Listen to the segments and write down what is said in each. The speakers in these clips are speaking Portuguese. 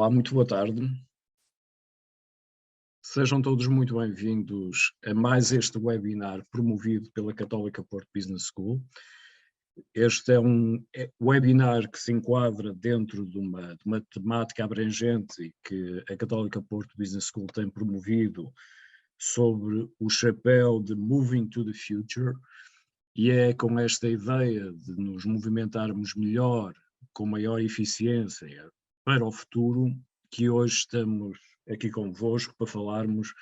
Olá, muito boa tarde. Sejam todos muito bem-vindos a mais este webinar promovido pela Católica Porto Business School. Este é um webinar que se enquadra dentro de uma temática abrangente e que a Católica Porto Business School tem promovido sobre o chapéu de Moving to the Future, e é com esta ideia de nos movimentarmos melhor, com maior eficiência para o futuro, que hoje estamos aqui convosco para falarmos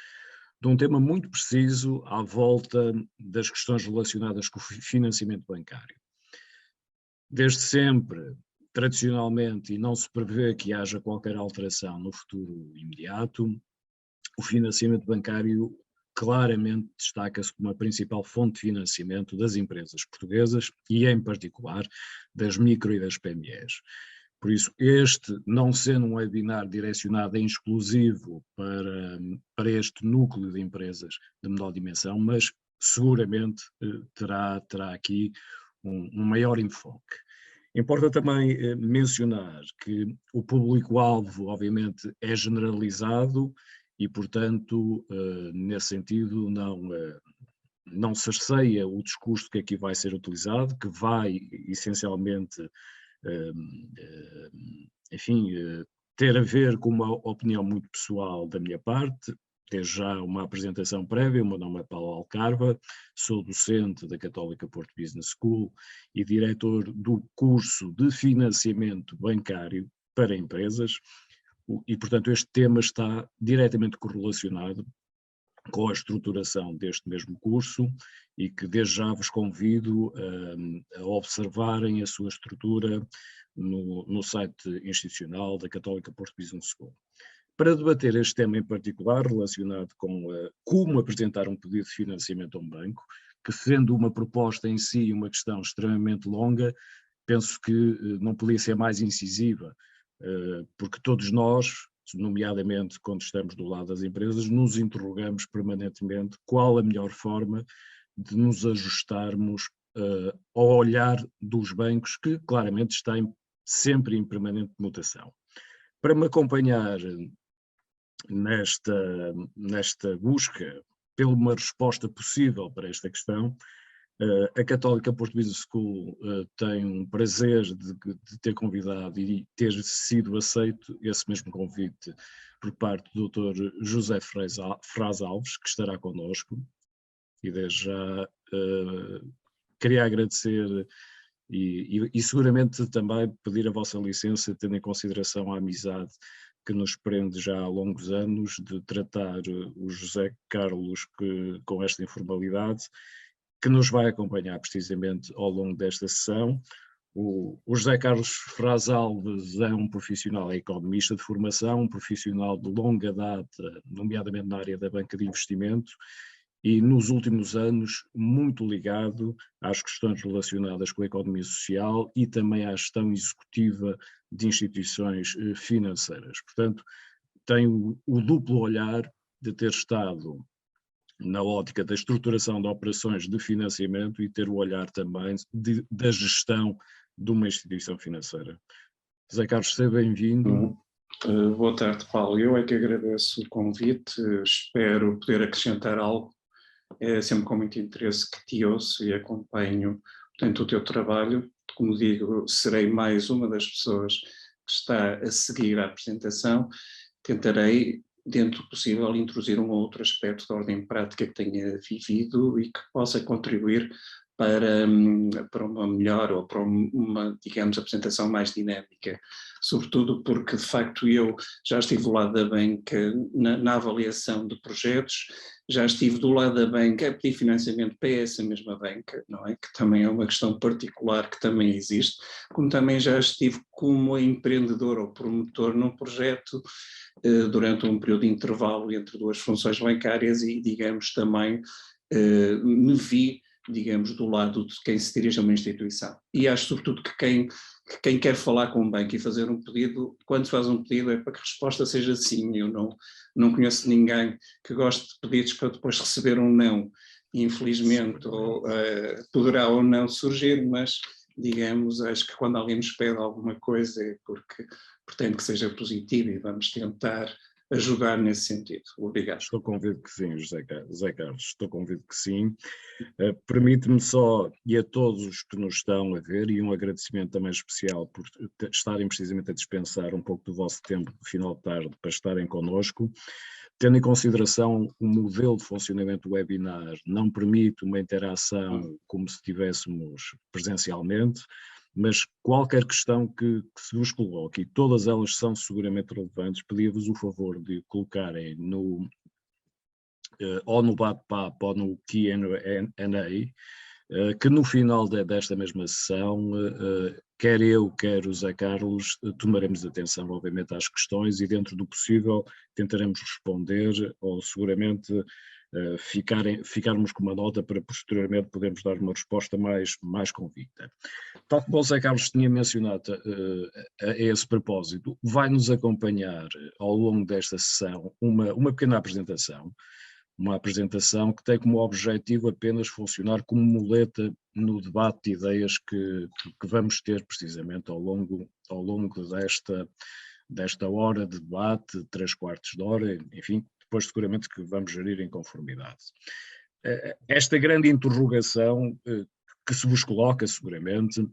de um tema muito preciso à volta das questões relacionadas com o financiamento bancário. Desde sempre, tradicionalmente, e não se prevê que haja qualquer alteração no futuro imediato, o financiamento bancário claramente destaca-se como a principal fonte de financiamento das empresas portuguesas e, em particular, das micro e das PMEs. Por isso, este, não sendo um webinar direcionado em exclusivo para este núcleo de empresas de menor dimensão, mas seguramente terá aqui um maior enfoque. Importa também mencionar que o público-alvo, obviamente, é generalizado e, portanto, nesse sentido, não cerceia o discurso que aqui vai ser utilizado, que vai, essencialmente, enfim, ter a ver com uma opinião muito pessoal da minha parte. Desde já uma apresentação prévia. O meu nome é Paulo Alcarva, sou docente da Católica Porto Business School e diretor do curso de financiamento bancário para empresas e, portanto, este tema está diretamente correlacionado com a estruturação deste mesmo curso e que desde já vos convido a observarem a sua estrutura no site institucional da Católica Porto Business School. Para debater este tema em particular, relacionado com como apresentar um pedido de financiamento a um banco, que sendo uma proposta em si uma questão extremamente longa, penso que não podia ser mais incisiva, porque todos nós, nomeadamente quando estamos do lado das empresas, nos interrogamos permanentemente qual a melhor forma de nos ajustarmos ao olhar dos bancos, que claramente está sempre em permanente mutação. Para me acompanhar nesta busca pela uma resposta possível para esta questão, a Católica Porto Business School tem um prazer de ter convidado e ter sido aceito esse mesmo convite por parte do Dr. José Fraz Alves, que estará connosco, e desde já queria agradecer e seguramente também pedir a vossa licença, tendo em consideração a amizade que nos prende já há longos anos, de tratar o José Carlos com esta informalidade, que nos vai acompanhar precisamente ao longo desta sessão. O José Carlos Fraz Alves é um profissional, é economista de formação, um profissional de longa data, nomeadamente na área da banca de investimento, e nos últimos anos muito ligado às questões relacionadas com a economia social e também à gestão executiva de instituições financeiras. Portanto, tem o duplo olhar de ter estado na ótica da estruturação de operações de financiamento e ter o olhar também da gestão de uma instituição financeira. José Carlos, seja bem-vindo. Boa tarde, Paulo. Eu é que agradeço o convite, espero poder acrescentar algo. É sempre com muito interesse que te ouço e acompanho, portanto, o teu trabalho. Como digo, serei mais uma das pessoas que está a seguir a apresentação. Tentarei, dentro do possível, introduzir um ou outro aspecto de ordem prática que tenha vivido e que possa contribuir para uma melhor ou para uma, digamos, apresentação mais dinâmica. Sobretudo porque, de facto, eu já estive do lado da banca na avaliação de projetos, já estive do lado da banca a pedir financiamento para essa mesma banca, não é? Que também é uma questão particular que também existe, como também já estive como empreendedor ou promotor num projeto durante um período de intervalo entre duas funções bancárias e, digamos, também me vi, digamos, do lado de quem se dirige a uma instituição. E acho, sobretudo, que quem quer falar com um banco e fazer um pedido, quando se faz um pedido é para que a resposta seja sim. Eu não conheço ninguém que goste de pedidos para depois receber um não. Infelizmente, poderá ou não surgir, mas digamos, acho que quando alguém nos pede alguma coisa é porque pretende que seja positivo e vamos tentar ajudar nesse sentido. Obrigado. Estou convicto que sim, José Carlos, estou convicto que sim. Permite-me só, e a todos os que nos estão a ver, e um agradecimento também especial por estarem precisamente a dispensar um pouco do vosso tempo no final de tarde para estarem connosco. Tendo em consideração o modelo de funcionamento do webinar não permite uma interação como se estivéssemos presencialmente, mas qualquer questão que se vos coloque, e todas elas são seguramente relevantes, pedia-vos o favor de colocarem ou no bate-papo ou no Q&A, que no final desta mesma sessão, quer eu, quer o Zé Carlos, tomaremos atenção, obviamente, às questões e, dentro do possível, tentaremos responder ou seguramente ficarmos com uma nota para posteriormente podermos dar uma resposta mais convicta. Tal como o Zé Carlos tinha mencionado a esse propósito, vai-nos acompanhar ao longo desta sessão uma pequena apresentação, uma apresentação que tem como objetivo apenas funcionar como muleta no debate de ideias que vamos ter precisamente ao longo desta hora de debate, 3/4 de hora, enfim, depois seguramente que vamos gerir em conformidade. Esta grande interrogação que se vos coloca seguramente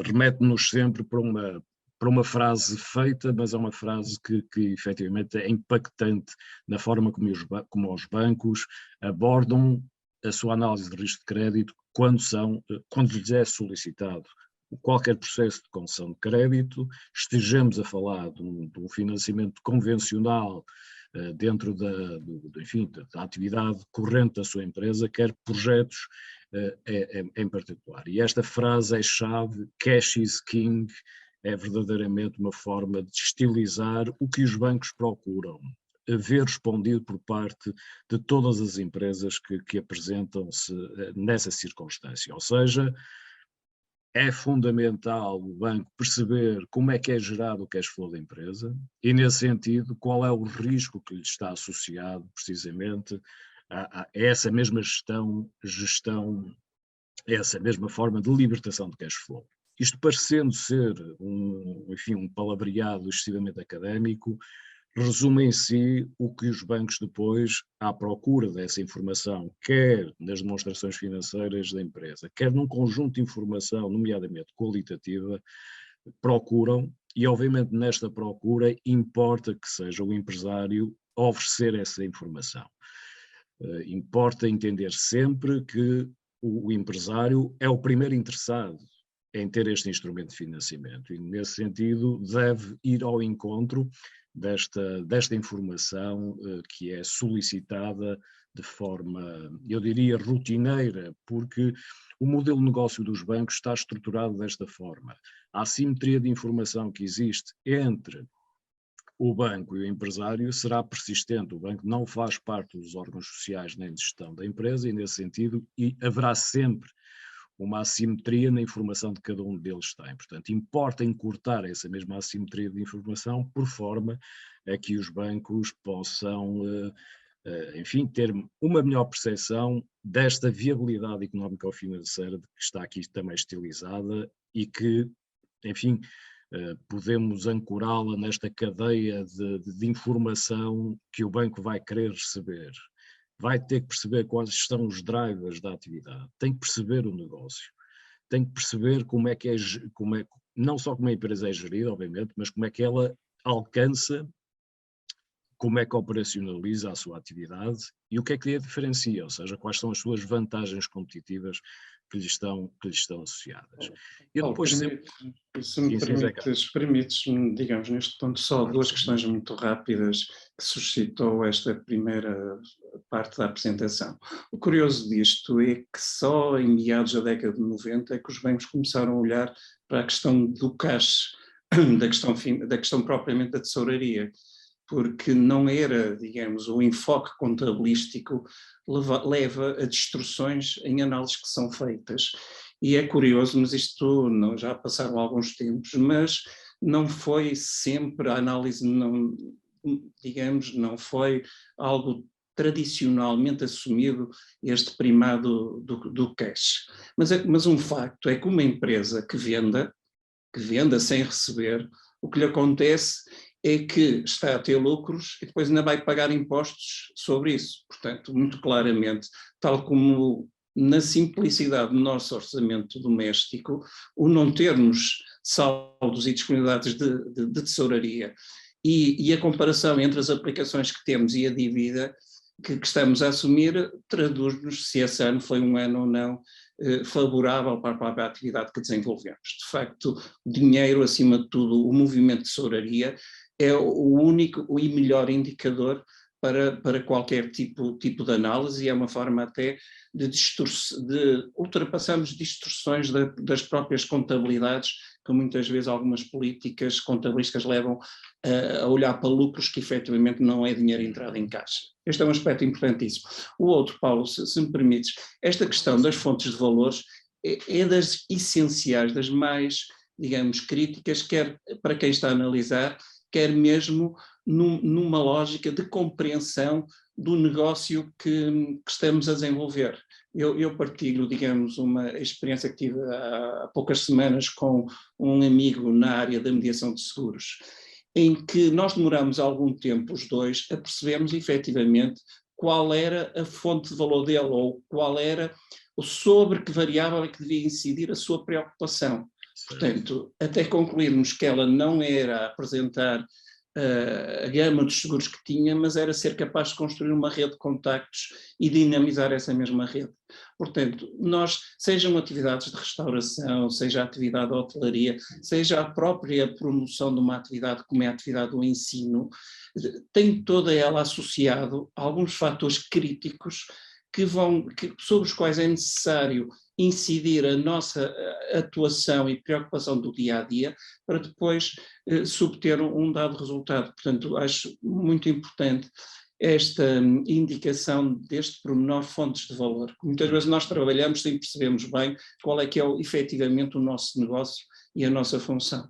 remete-nos sempre para uma frase feita, mas é uma frase que efetivamente é impactante na forma como os bancos abordam a sua análise de risco de crédito quando lhes é solicitado qualquer processo de concessão de crédito, estejamos a falar de um financiamento convencional dentro da atividade corrente da sua empresa, quer projetos em particular. E esta frase é chave, cash is king, é verdadeiramente uma forma de estilizar o que os bancos procuram, ver respondido por parte de todas as empresas que apresentam-se nessa circunstância. Ou seja, é fundamental o banco perceber como é que é gerado o cash flow da empresa e, nesse sentido, qual é o risco que lhe está associado precisamente a essa mesma gestão, essa mesma forma de libertação de cash flow. Isto parecendo ser um palavreado excessivamente académico, resume em si o que os bancos depois, à procura dessa informação, quer nas demonstrações financeiras da empresa, quer num conjunto de informação, nomeadamente qualitativa, procuram, e obviamente nesta procura importa que seja o empresário a oferecer essa informação. Importa entender sempre que o empresário é o primeiro interessado em ter este instrumento de financiamento e, nesse sentido, deve ir ao encontro desta informação que é solicitada de forma, eu diria, rotineira, porque o modelo de negócio dos bancos está estruturado desta forma. A assimetria de informação que existe entre o banco e o empresário será persistente. O banco não faz parte dos órgãos sociais nem de gestão da empresa e, nesse sentido, haverá sempre uma assimetria na informação de cada um deles tem. Portanto, importa encurtar essa mesma assimetria de informação por forma a que os bancos possam, enfim, ter uma melhor percepção desta viabilidade económica ou financeira que está aqui também estilizada e que, enfim, podemos ancorá-la nesta cadeia de informação que o banco vai querer receber. Vai ter que perceber quais são os drivers da atividade, tem que perceber o negócio, tem que perceber não só como a empresa é gerida, obviamente, mas como é que ela alcança, como é que operacionaliza a sua atividade e o que é que a diferencia, ou seja, quais são as suas vantagens competitivas que lhe estão associadas. Eu depois se me permites-me, digamos, neste ponto só duas questões muito rápidas que suscitou esta primeira parte da apresentação. O curioso disto é que só em meados da década de 90 é que os bancos começaram a olhar para a questão do cash, da questão propriamente da tesouraria, porque não era, digamos, o enfoque contabilístico leva a distorções em análises que são feitas. E é curioso, mas isto já passaram alguns tempos, mas não foi sempre a análise, digamos, não foi algo tradicionalmente assumido este primado do cash. Mas um facto é que uma empresa que venda sem receber, o que lhe acontece é que está a ter lucros e depois ainda vai pagar impostos sobre isso. Portanto, muito claramente, tal como na simplicidade do nosso orçamento doméstico, o não termos saldos e disponibilidades de tesouraria e a comparação entre as aplicações que temos e a dívida que estamos a assumir traduz-nos se esse ano foi um ano ou não favorável para a própria atividade que desenvolvemos. De facto, o dinheiro, acima de tudo, o movimento de tesouraria é o único e melhor indicador para qualquer tipo de análise, e é uma forma até de ultrapassarmos distorções das próprias contabilidades, que muitas vezes algumas políticas contabilísticas levam a olhar para lucros que efetivamente não é dinheiro entrado em caixa. Este é um aspecto importantíssimo. O outro, Paulo, se me permites, esta questão das fontes de valores é das essenciais, das mais, digamos, críticas, quer para quem está a analisar, quer mesmo numa lógica de compreensão do negócio que estamos a desenvolver. Eu partilho, digamos, uma experiência que tive há poucas semanas com um amigo na área da mediação de seguros, em que nós demoramos algum tempo, os dois, a percebermos efetivamente qual era a fonte de valor dele, ou qual era sobre que variável é que devia incidir a sua preocupação. Portanto, até concluirmos que ela não era apresentar a gama dos seguros que tinha, mas era ser capaz de construir uma rede de contactos e dinamizar essa mesma rede. Portanto, nós, sejam atividades de restauração, seja a atividade de hotelaria, seja a própria promoção de uma atividade como é a atividade do ensino, tem toda ela associado a alguns fatores críticos sobre os quais é necessário incidir a nossa atuação e preocupação do dia-a-dia para depois se obter um dado resultado. Portanto, acho muito importante esta indicação deste pormenor fontes de valor, que muitas vezes nós trabalhamos sem percebermos bem qual é que é efetivamente o nosso negócio e a nossa função.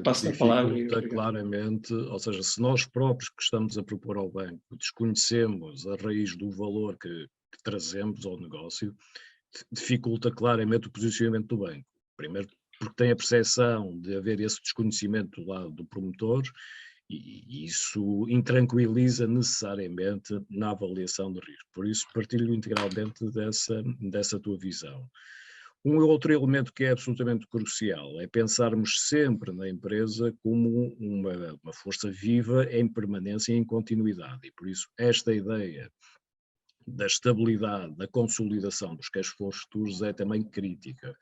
Passo a palavra. Dificulta claramente, ou seja, se nós próprios que estamos a propor ao banco desconhecemos a raiz do valor que trazemos ao negócio, dificulta claramente o posicionamento do banco. Primeiro porque tem a percepção de haver esse desconhecimento do lado do promotor e isso intranquiliza necessariamente na avaliação de risco. Por isso partilho integralmente dessa tua visão. Um outro elemento que é absolutamente crucial é pensarmos sempre na empresa como uma força viva em permanência e em continuidade. E por isso esta ideia da estabilidade, da consolidação dos cash flows futuros é também crítica.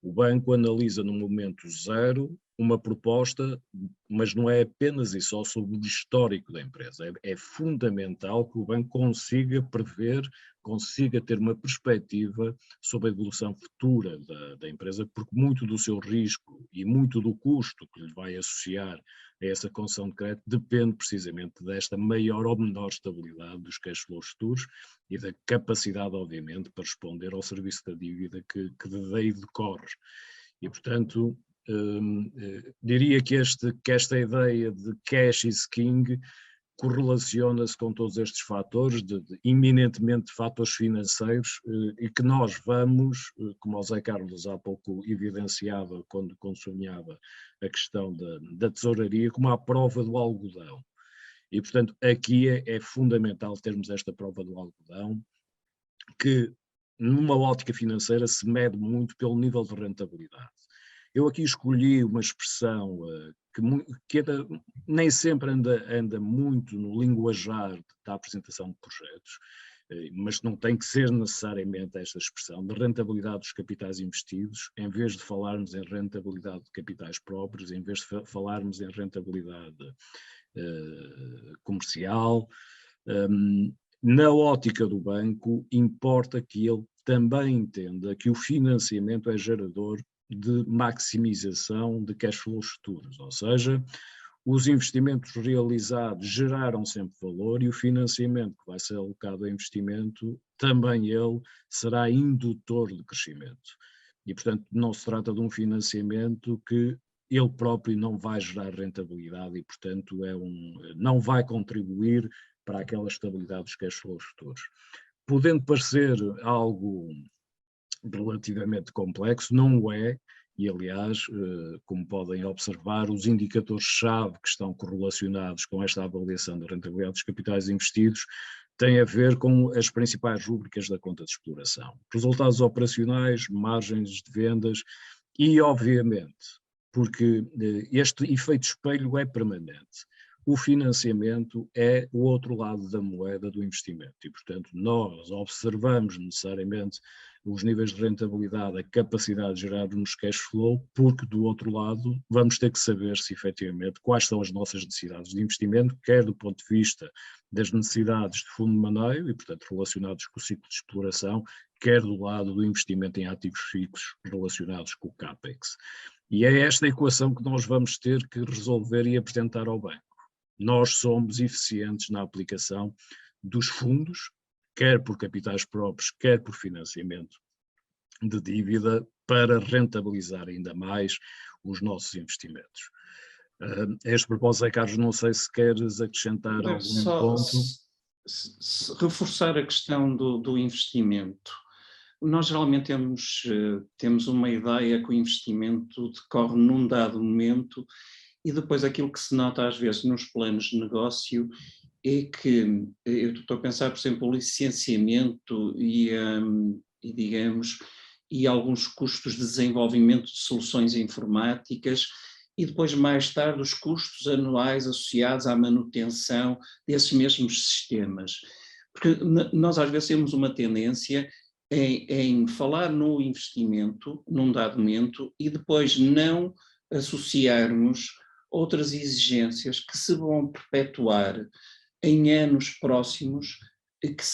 O banco analisa no momento zero uma proposta, mas não é apenas e só sobre o histórico da empresa. É fundamental que o banco consiga prever, consiga ter uma perspectiva sobre a evolução futura da empresa, porque muito do seu risco e muito do custo que lhe vai associar a essa concessão de crédito depende precisamente desta maior ou menor estabilidade dos cash flows futuros e da capacidade, obviamente, para responder ao serviço da dívida que daí decorre. E, portanto, diria que esta ideia de cash is king correlaciona-se com todos estes fatores, eminentemente fatores financeiros, e que nós vamos, como o Zé Carlos há pouco evidenciava quando sonhava a questão da tesouraria, como a prova do algodão. E, portanto, aqui é fundamental termos esta prova do algodão, que numa ótica financeira se mede muito pelo nível de rentabilidade. Eu aqui escolhi uma expressão que nem sempre anda muito no linguajar da apresentação de projetos, mas não tem que ser necessariamente esta expressão de rentabilidade dos capitais investidos, em vez de falarmos em rentabilidade de capitais próprios, em vez de falarmos em rentabilidade comercial. Na ótica do banco, importa que ele também entenda que o financiamento é gerador de maximização de cash flows futuros, ou seja, os investimentos realizados geraram sempre valor e o financiamento que vai ser alocado a investimento, também ele será indutor de crescimento. E, portanto, não se trata de um financiamento que ele próprio não vai gerar rentabilidade e, portanto, não vai contribuir para aquela estabilidade dos cash flows futuros. Podendo parecer algo relativamente complexo, não o é, e aliás, como podem observar, os indicadores-chave que estão correlacionados com esta avaliação da rentabilidade dos capitais investidos têm a ver com as principais rúbricas da conta de exploração. Resultados operacionais, margens de vendas e, obviamente, porque este efeito espelho é permanente, o financiamento é o outro lado da moeda do investimento e, portanto, nós observamos necessariamente os níveis de rentabilidade, a capacidade de gerar-nos cash flow, porque do outro lado vamos ter que saber se efetivamente quais são as nossas necessidades de investimento, quer do ponto de vista das necessidades de fundo de maneio e, portanto, relacionados com o ciclo de exploração, quer do lado do investimento em ativos fixos relacionados com o CAPEX. E é esta equação que nós vamos ter que resolver e apresentar ao banco. Nós somos eficientes na aplicação dos fundos, quer por capitais próprios, quer por financiamento de dívida, para rentabilizar ainda mais os nossos investimentos. A este propósito, Carlos, não sei se queres acrescentar algum Só ponto. Reforçar a questão do investimento. Nós geralmente temos uma ideia que o investimento decorre num dado momento e depois aquilo que se nota às vezes nos planos de negócio é que, eu estou a pensar, por exemplo, o licenciamento e alguns custos de desenvolvimento de soluções informáticas e depois mais tarde os custos anuais associados à manutenção desses mesmos sistemas. Porque nós às vezes temos uma tendência em falar no investimento num dado momento e depois não associarmos outras exigências que se vão perpetuar em anos próximos que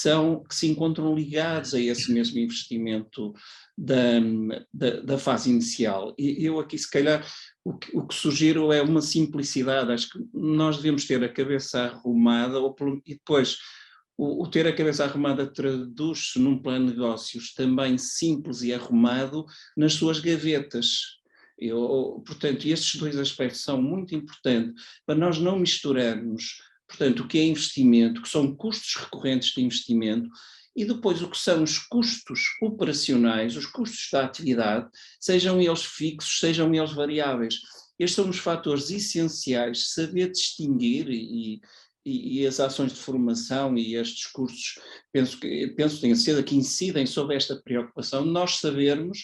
se encontram ligados a esse mesmo investimento da fase inicial. E eu aqui, se calhar, o que sugiro é uma simplicidade. Acho que nós devemos ter a cabeça arrumada e depois o ter a cabeça arrumada traduz-se num plano de negócios também simples e arrumado nas suas gavetas. Portanto, estes dois aspectos são muito importantes para nós não misturarmos, portanto, o que é investimento, que são custos recorrentes de investimento, e depois o que são os custos operacionais, os custos da atividade, sejam eles fixos, sejam eles variáveis. Estes são os fatores essenciais, saber distinguir e as ações de formação e estes cursos, penso que tenha sido que incidem sobre esta preocupação, nós sabermos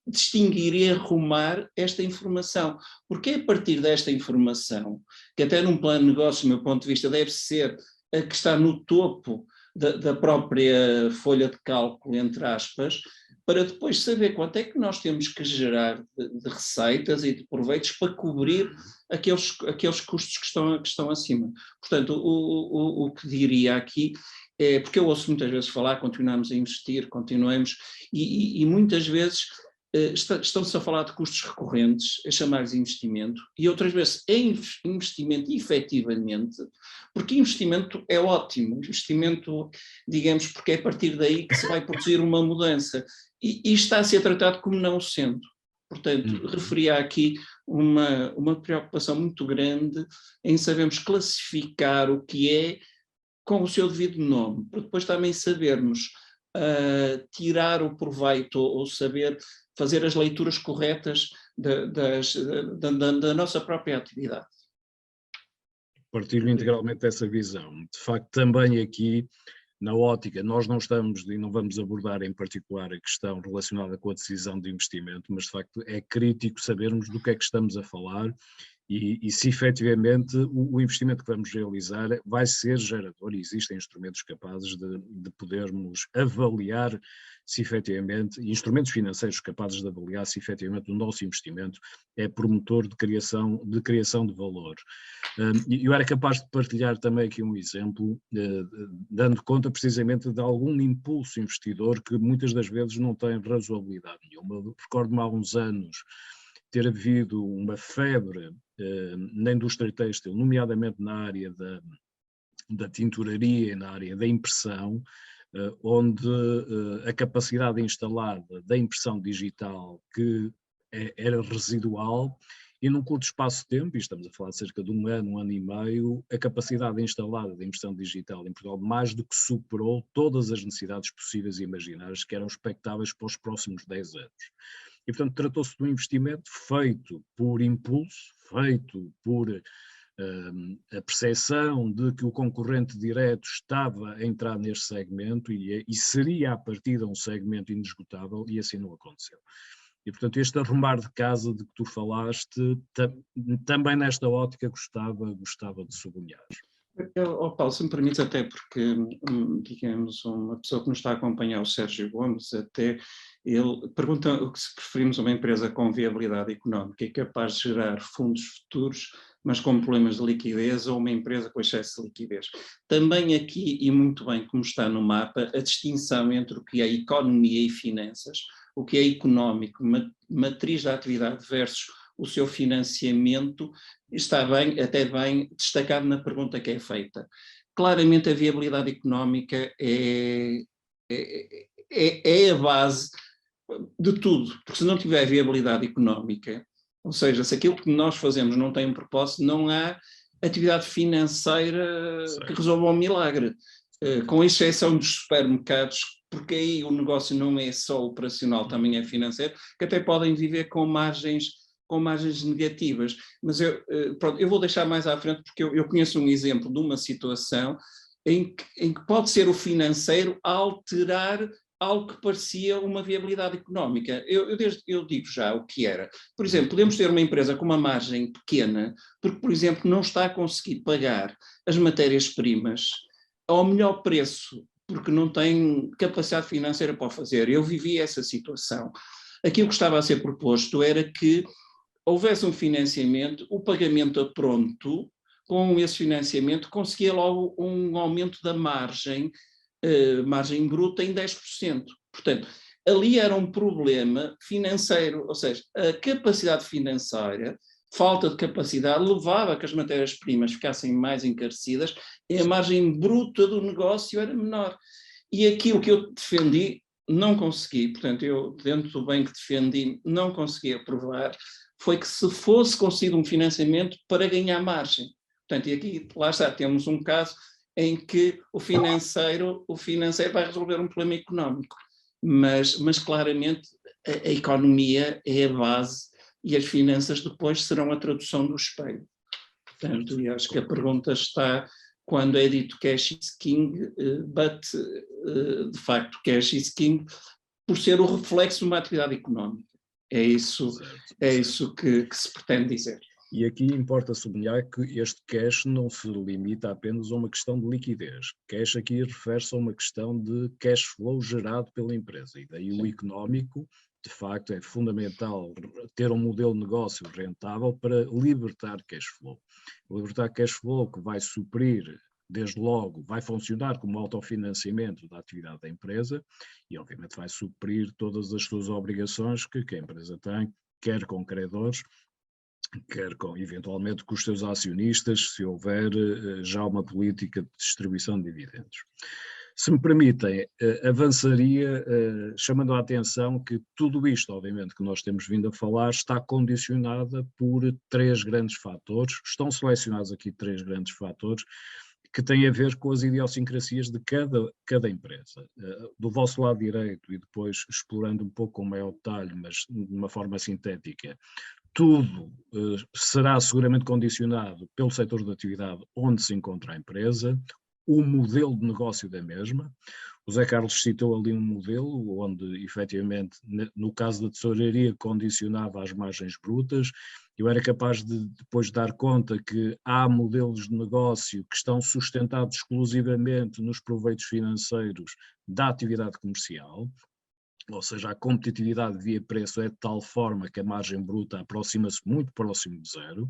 distinguir e arrumar esta informação, porque é a partir desta informação, que até num plano de negócio, do meu ponto de vista, deve ser a que está no topo da própria folha de cálculo, entre aspas, para depois saber quanto é que nós temos que gerar de receitas e de proveitos para cobrir aqueles custos que estão acima. Portanto, o que diria aqui é, porque eu ouço muitas vezes falar, continuamos a investir, continuamos, e muitas vezes estão-se a falar de custos recorrentes, a chamar-lhes investimento, e outras vezes é investimento efetivamente, porque investimento é ótimo, investimento, digamos, porque é a partir daí que se vai produzir uma mudança, e está a ser tratado como não sendo. Portanto, referia aqui uma preocupação muito grande em sabermos classificar o que é com o seu devido nome, para depois também sabermos tirar o proveito ou saber fazer as leituras corretas da nossa própria atividade. Partilho integralmente dessa visão. De facto, também aqui, na ótica, nós não estamos e não vamos abordar em particular a questão relacionada com a decisão de investimento, mas de facto é crítico sabermos do que é que estamos a falar e se efetivamente o investimento que vamos realizar vai ser gerador, e existem instrumentos capazes de podermos avaliar se efetivamente, instrumentos financeiros capazes de avaliar se efetivamente o nosso investimento é promotor de criação de valor. Eu era capaz de partilhar também aqui um exemplo, dando conta precisamente de algum impulso investidor que muitas das vezes não tem razoabilidade nenhuma. Recordo-me há uns anos ter havido uma febre na indústria têxtil, nomeadamente na área da tinturaria e na área da impressão, onde a capacidade instalada da impressão digital que era residual e num curto espaço de tempo, e estamos a falar de cerca de um ano e meio, a capacidade instalada de impressão digital em Portugal mais do que superou todas as necessidades possíveis e imaginárias que eram expectáveis para os próximos 10 anos. E, portanto, tratou-se de um investimento feito por impulso, feito por a percepção de que o concorrente direto estava a entrar neste segmento e seria a partir de um segmento inesgotável, e assim não aconteceu. E, portanto, este arrumar de casa de que tu falaste, também nesta ótica gostava de sublinhar. Paulo, se me permites, até porque, digamos, uma pessoa que nos está a acompanhar, o Sérgio Gomes, até ele pergunta se preferimos uma empresa com viabilidade económica e capaz de gerar fundos futuros, mas com problemas de liquidez, ou uma empresa com excesso de liquidez. Também aqui, e muito bem como está no mapa, a distinção entre o que é economia e finanças, o que é económico, matriz da atividade versus o seu financiamento, está bem, até bem destacado na pergunta que é feita. Claramente a viabilidade económica é a base de tudo, porque se não tiver viabilidade económica, ou seja, se aquilo que nós fazemos não tem um propósito, não há atividade financeira que resolva um milagre, com exceção dos supermercados, porque aí o negócio não é só operacional, também é financeiro, que até podem viver com margens negativas. Mas eu vou deixar mais à frente, porque eu conheço um exemplo de uma situação em que pode ser o financeiro a alterar algo que parecia uma viabilidade económica. Eu digo já o que era. Por exemplo, podemos ter uma empresa com uma margem pequena, porque, por exemplo, não está a conseguir pagar as matérias-primas ao melhor preço, porque não tem capacidade financeira para o fazer. Eu vivi essa situação. Aquilo que estava a ser proposto era que houvesse um financiamento, o pagamento a pronto, com esse financiamento conseguia logo um aumento da margem bruta em 10%. Portanto, ali era um problema financeiro, ou seja, a capacidade financeira, falta de capacidade, levava a que as matérias-primas ficassem mais encarecidas e a margem bruta do negócio era menor. E aquilo que eu defendi, não consegui, portanto, eu, dentro do bem que defendi, não consegui aprovar, foi que se fosse conseguido um financiamento para ganhar margem. Portanto, e aqui, lá está, temos um caso em que o financeiro vai resolver um problema económico, mas claramente a economia é a base e as finanças depois serão a tradução do espelho. Portanto, e acho que a pergunta está quando é dito cash is king, de facto cash is king por ser o reflexo de uma atividade económica. É isso que se pretende dizer. E aqui importa sublinhar que este cash não se limita apenas a uma questão de liquidez. Cash aqui refere-se a uma questão de cash flow gerado pela empresa. E daí o económico, de facto, é fundamental ter um modelo de negócio rentável para libertar cash flow. Libertar cash flow que vai suprir, desde logo, vai funcionar como autofinanciamento da atividade da empresa e, obviamente, vai suprir todas as suas obrigações que a empresa tem, quer com credores, quer eventualmente com os seus acionistas, se houver já uma política de distribuição de dividendos. Se me permitem, avançaria chamando a atenção que tudo isto, obviamente, que nós temos vindo a falar, está condicionada por três grandes fatores, estão selecionados aqui três grandes fatores, que têm a ver com as idiosincrasias de cada empresa. Do vosso lado direito, e depois explorando um pouco com maior detalhe, mas de uma forma sintética, tudo será seguramente condicionado pelo setor de atividade onde se encontra a empresa, o modelo de negócio da mesma. O Zé Carlos citou ali um modelo onde, efetivamente, no caso da tesouraria, condicionava as margens brutas. Eu era capaz de depois dar conta que há modelos de negócio que estão sustentados exclusivamente nos proveitos financeiros da atividade comercial. Ou seja, a competitividade via preço é de tal forma que a margem bruta aproxima-se muito próximo de zero,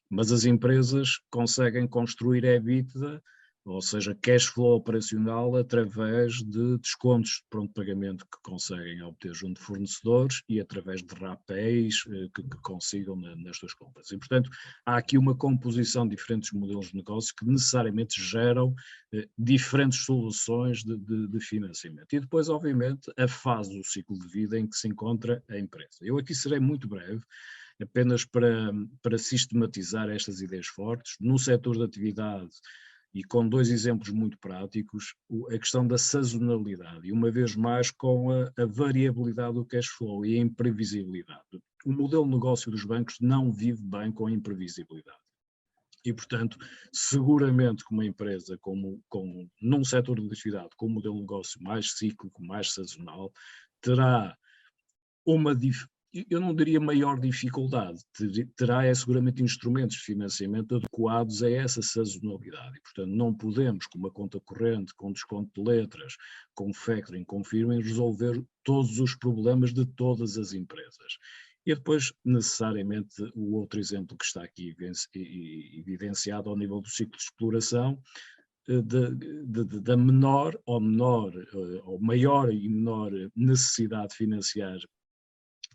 mas as empresas conseguem construir EBITDA ou seja, cash flow operacional através de descontos de pronto pagamento que conseguem obter junto de fornecedores e através de rapéis que consigam nas suas compras. E, portanto, há aqui uma composição de diferentes modelos de negócio que necessariamente geram diferentes soluções de financiamento. E depois, obviamente, a fase do ciclo de vida em que se encontra a empresa. Eu aqui serei muito breve, apenas para sistematizar estas ideias fortes. No setor de atividade, e com 2 exemplos muito práticos, a questão da sazonalidade e, uma vez mais, com a variabilidade do cash flow e a imprevisibilidade. O modelo de negócio dos bancos não vive bem com a imprevisibilidade. E, portanto, seguramente que uma empresa num setor de atividade com um modelo de negócio mais cíclico, mais sazonal, terá eu não diria maior dificuldade, terá seguramente instrumentos de financiamento adequados a essa sazonalidade. E, portanto, não podemos, com uma conta corrente, com desconto de letras, com factoring, com firming, resolver todos os problemas de todas as empresas. E depois, necessariamente, o outro exemplo que está aqui evidenciado ao nível do ciclo de exploração, da menor ou maior e menor necessidade de financiar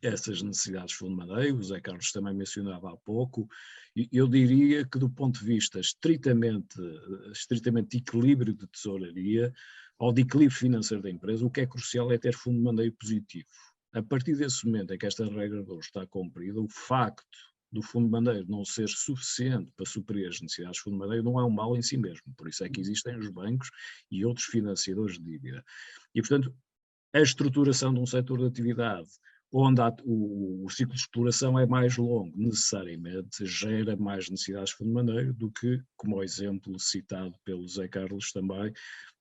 essas necessidades de fundo de maneio, o Zé Carlos também mencionava há pouco, e eu diria que do ponto de vista estritamente de equilíbrio de tesouraria, ou de equilíbrio financeiro da empresa, o que é crucial é ter fundo de maneio positivo. A partir desse momento em que esta regra de ouro está cumprida, o facto do fundo de maneio não ser suficiente para suprir as necessidades de fundo de maneio não é um mal em si mesmo, por isso é que existem os bancos e outros financiadores de dívida. E, portanto, a estruturação de um setor de atividade onde o ciclo de exploração é mais longo, necessariamente gera mais necessidades de fundo de maneio do que, como o exemplo citado pelo Zé Carlos também,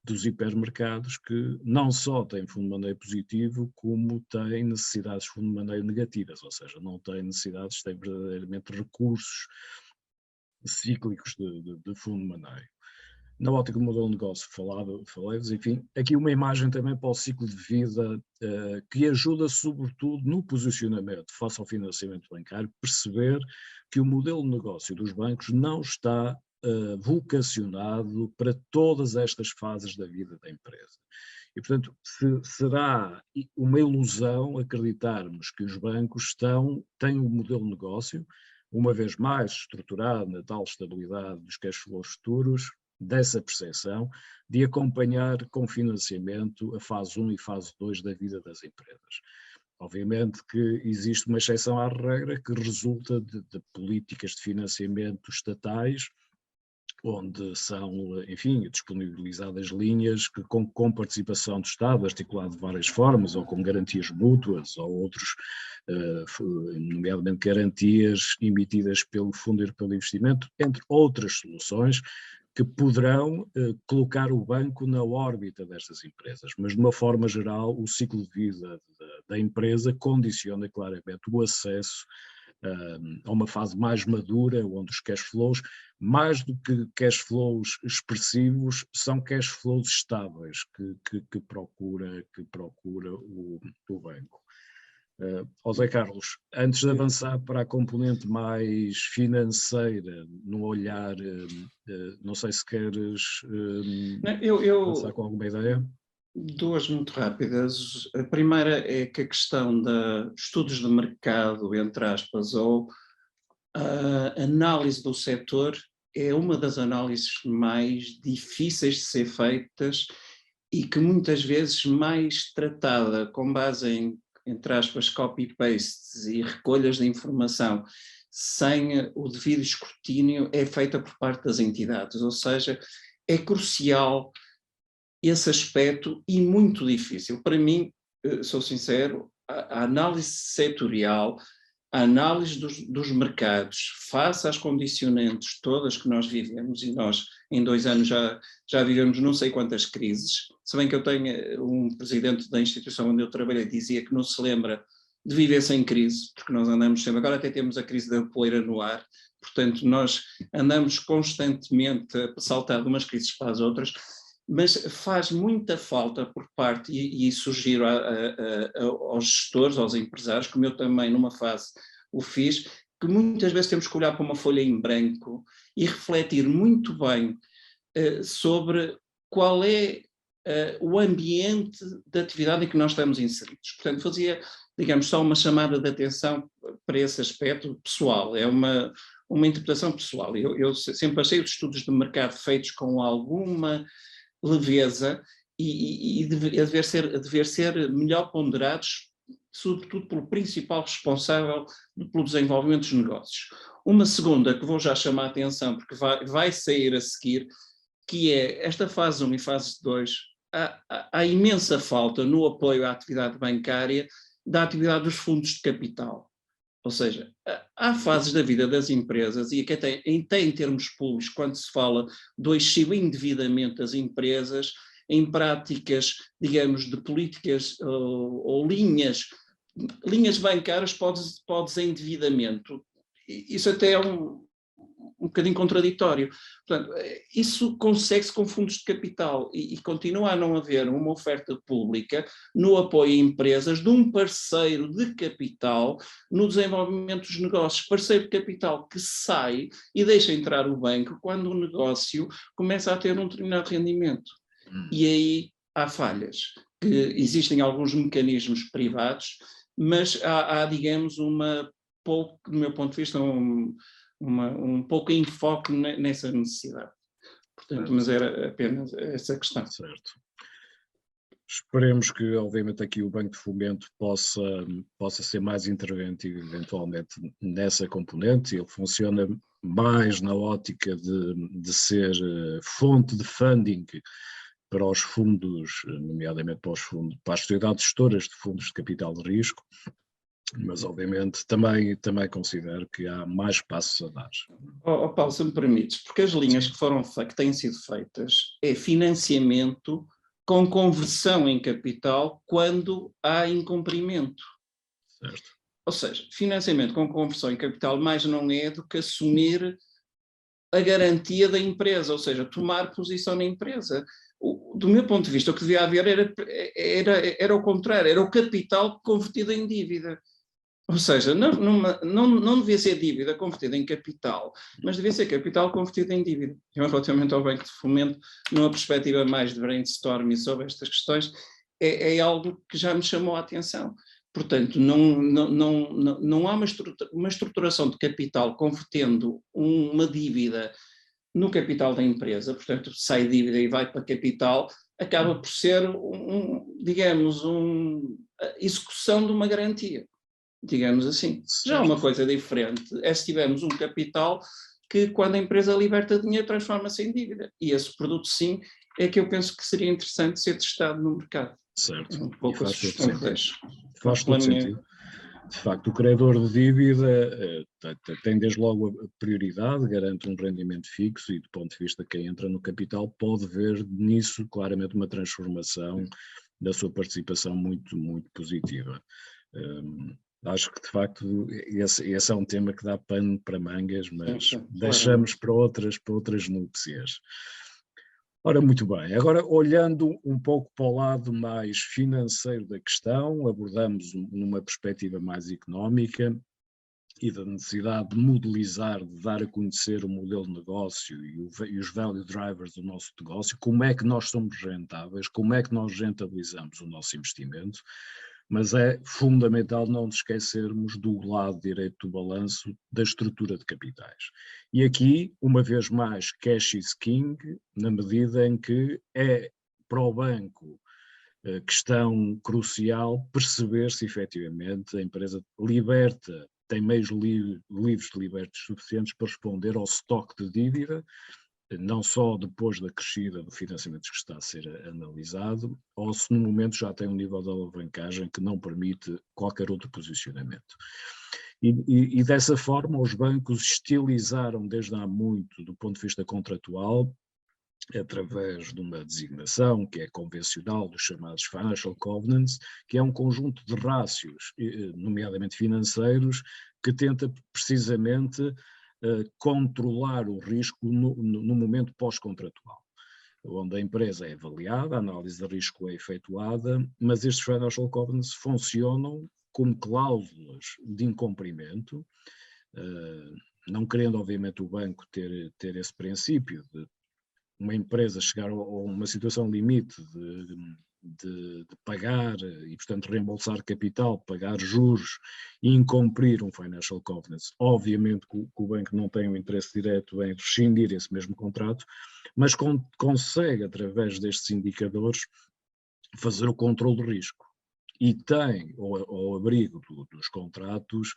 dos hipermercados que não só têm fundo de maneio positivo, como têm necessidades de fundo de maneio negativas, ou seja, não têm necessidades, têm verdadeiramente recursos cíclicos de fundo de maneio. Na ótica do modelo de negócio falei-vos, enfim, aqui uma imagem também para o ciclo de vida que ajuda sobretudo no posicionamento face ao financiamento bancário, perceber que o modelo de negócio dos bancos não está vocacionado para todas estas fases da vida da empresa. E, portanto, será uma ilusão acreditarmos que os bancos têm um modelo de negócio, uma vez mais estruturado na tal estabilidade dos cash flows futuros, dessa percepção de acompanhar com financiamento a fase 1 e fase 2 da vida das empresas. Obviamente que existe uma exceção à regra que resulta de políticas de financiamento estatais, onde são, enfim, disponibilizadas linhas que com participação do Estado, articulado de várias formas, ou com garantias mútuas, ou outros, nomeadamente garantias emitidas pelo Fundo Europeu de Investimento, entre outras soluções, que poderão colocar o banco na órbita destas empresas, mas de uma forma geral o ciclo de vida da empresa condiciona claramente o acesso a uma fase mais madura, onde os cash flows, mais do que cash flows expressivos, são cash flows estáveis que procura o banco. José Carlos, antes de avançar para a componente mais financeira, no olhar, não sei se queres avançar com alguma ideia? Duas muito rápidas. A primeira é que a questão de estudos de mercado, entre aspas, ou a análise do setor é uma das análises mais difíceis de ser feitas e que muitas vezes mais tratada com base em, entre aspas, copy-pastes e recolhas de informação sem o devido escrutínio é feita por parte das entidades, ou seja, é crucial esse aspecto e muito difícil. Para mim, sou sincero, a análise setorial, a análise dos mercados, face às condicionantes todas que nós vivemos, e nós em 2 anos já vivemos não sei quantas crises, se bem que eu tenho um presidente da instituição onde eu trabalhei, dizia que não se lembra de viver sem crise, porque nós andamos sempre, agora até temos a crise da poeira no ar, portanto nós andamos constantemente a saltar de umas crises para as outras, mas faz muita falta por parte, e sugiro aos gestores, aos empresários, como eu também numa fase o fiz, que muitas vezes temos que olhar para uma folha em branco e refletir muito bem sobre qual é o ambiente de atividade em que nós estamos inseridos. Portanto, fazia, digamos, só uma chamada de atenção para esse aspecto pessoal, é uma interpretação pessoal. Eu sempre achei os estudos de mercado feitos com alguma leveza e a dever ser melhor ponderados, sobretudo pelo principal responsável pelo desenvolvimento dos negócios. Uma segunda que vou já chamar a atenção, porque vai sair a seguir, que é esta fase 1 e fase 2, há imensa falta no apoio à atividade bancária da atividade dos fundos de capital. Ou seja, há fases da vida das empresas, e que até em termos públicos, quando se fala do exílio indevidamente das empresas, em práticas, digamos, de políticas ou linhas bancárias para o desendividamento. Isso até é um bocadinho contraditório. Portanto, isso consegue-se com fundos de capital e continua a não haver uma oferta pública no apoio a empresas de um parceiro de capital no desenvolvimento dos negócios. Parceiro de capital que sai e deixa entrar o banco quando o negócio começa a ter um determinado rendimento. E aí há falhas. Que existem alguns mecanismos privados, mas há digamos, do meu ponto de vista, um pouco enfoque nessa necessidade. Portanto, mas era apenas essa questão. Certo. Esperemos que, obviamente, aqui o Banco de Fomento possa ser mais interventivo, eventualmente, nessa componente. Ele funciona mais na ótica de ser fonte de funding para os fundos, nomeadamente para as sociedades gestoras de fundos de capital de risco, mas obviamente também considero que há mais passos a dar. Paulo, se me permites, porque as linhas que têm sido feitas é financiamento com conversão em capital quando há incumprimento. Certo. Ou seja, financiamento com conversão em capital mais não é do que assumir a garantia da empresa, ou seja, tomar posição na empresa. Do meu ponto de vista, o que devia haver era o contrário, era o capital convertido em dívida. Ou seja, não devia ser dívida convertida em capital, mas devia ser capital convertido em dívida. Eu, relativamente ao Banco de Fomento, numa perspectiva mais de brainstorming sobre estas questões, é algo que já me chamou a atenção. Portanto, não há uma estruturação de capital convertendo uma dívida no capital da empresa, portanto, sai dívida e vai para capital, acaba por ser, digamos, a execução de uma garantia, digamos assim. Certo. Já uma coisa diferente é se tivermos um capital que, quando a empresa liberta dinheiro, transforma-se em dívida. E esse produto, sim, é que eu penso que seria interessante ser testado no mercado. Certo. É um pouco a sugestão que deixo. Faz todo sentido. De facto, o credor de dívida tem desde logo a prioridade, garante um rendimento fixo e, do ponto de vista de quem entra no capital, pode ver nisso claramente uma transformação da sua participação muito, muito positiva. Acho que, de facto, esse é um tema que dá pano para mangas, mas deixamos para outras núpcias. Ora, muito bem. Agora, olhando um pouco para o lado mais financeiro da questão, abordamos numa perspectiva mais económica e da necessidade de modelizar, de dar a conhecer o modelo de negócio e os value drivers do nosso negócio, como é que nós somos rentáveis, como é que nós rentabilizamos o nosso investimento, mas é fundamental não nos esquecermos do lado direito do balanço da estrutura de capitais. E aqui, uma vez mais, cash is king, na medida em que é para o banco questão crucial perceber se efetivamente a empresa tem meios livres de libertos suficientes para responder ao estoque de dívida, não só depois da crescida do financiamento que está a ser analisado, ou se no momento já tem um nível de alavancagem que não permite qualquer outro posicionamento. E dessa forma os bancos estilizaram desde há muito, do ponto de vista contratual, através de uma designação que é convencional dos chamados Financial Covenants, que é um conjunto de rácios, nomeadamente financeiros, que tenta precisamente controlar o risco no momento pós-contratual, onde a empresa é avaliada, a análise de risco é efetuada, mas estes Financial Covenants funcionam como cláusulas de incumprimento, não querendo obviamente o banco ter esse princípio de uma empresa chegar a uma situação limite de pagar e, portanto, reembolsar capital, pagar juros e incumprir um financial covenant, obviamente que o banco não tem um interesse direto em rescindir esse mesmo contrato, mas consegue, através destes indicadores, fazer o controle do risco. E tem, ao abrigo dos contratos,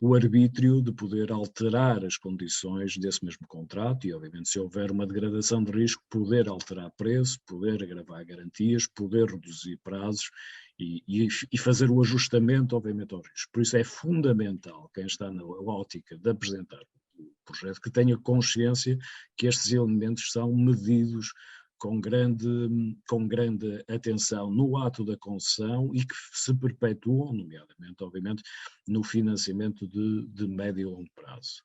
o arbítrio de poder alterar as condições desse mesmo contrato e, obviamente, se houver uma degradação de risco, poder alterar preço, poder agravar garantias, poder reduzir prazos e fazer o ajustamento, obviamente, ao risco. Por isso é fundamental quem está na ótica de apresentar o projeto que tenha consciência que estes elementos são medidos com grande atenção no ato da concessão e que se perpetuam, nomeadamente, obviamente, no financiamento de médio e longo prazo.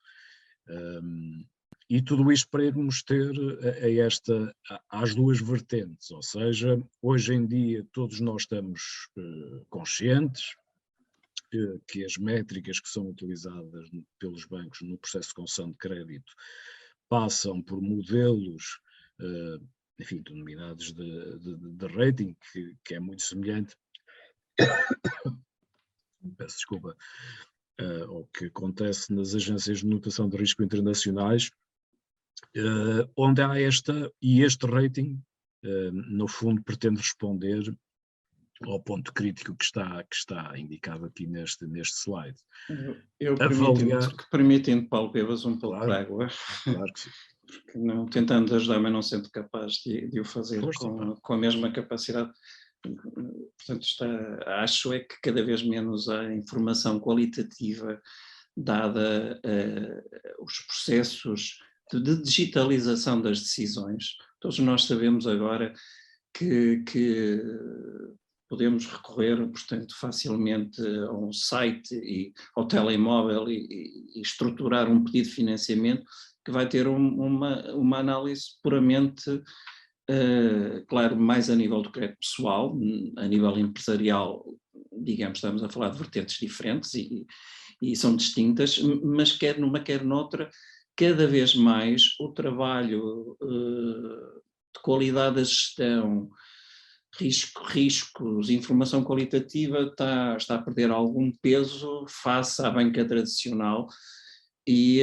E tudo isto para irmos ter às duas vertentes, ou seja, hoje em dia todos nós estamos conscientes que as métricas que são utilizadas pelos bancos no processo de concessão de crédito passam por modelos enfim, denominados de rating, que é muito semelhante, peço desculpa, ao que acontece nas agências de notação de risco internacionais, onde há este rating, no fundo, pretende responder ao ponto crítico que está indicado aqui neste slide. Eu permitindo, Paulo, bebas um pouco de água. Claro que sim. Porque não, tentando ajudar, mas não sendo capaz de o fazer com a mesma capacidade. Portanto, acho é que cada vez menos há informação qualitativa dada os processos de digitalização das decisões. Todos nós sabemos agora que podemos recorrer, portanto, facilmente a um site e ao telemóvel e estruturar um pedido de financiamento que vai ter uma análise puramente, claro, mais a nível do crédito pessoal, a nível empresarial, digamos, estamos a falar de vertentes diferentes e são distintas, mas quer numa, quer noutra, cada vez mais o trabalho de qualidade da gestão, riscos, informação qualitativa está a perder algum peso face à banca tradicional e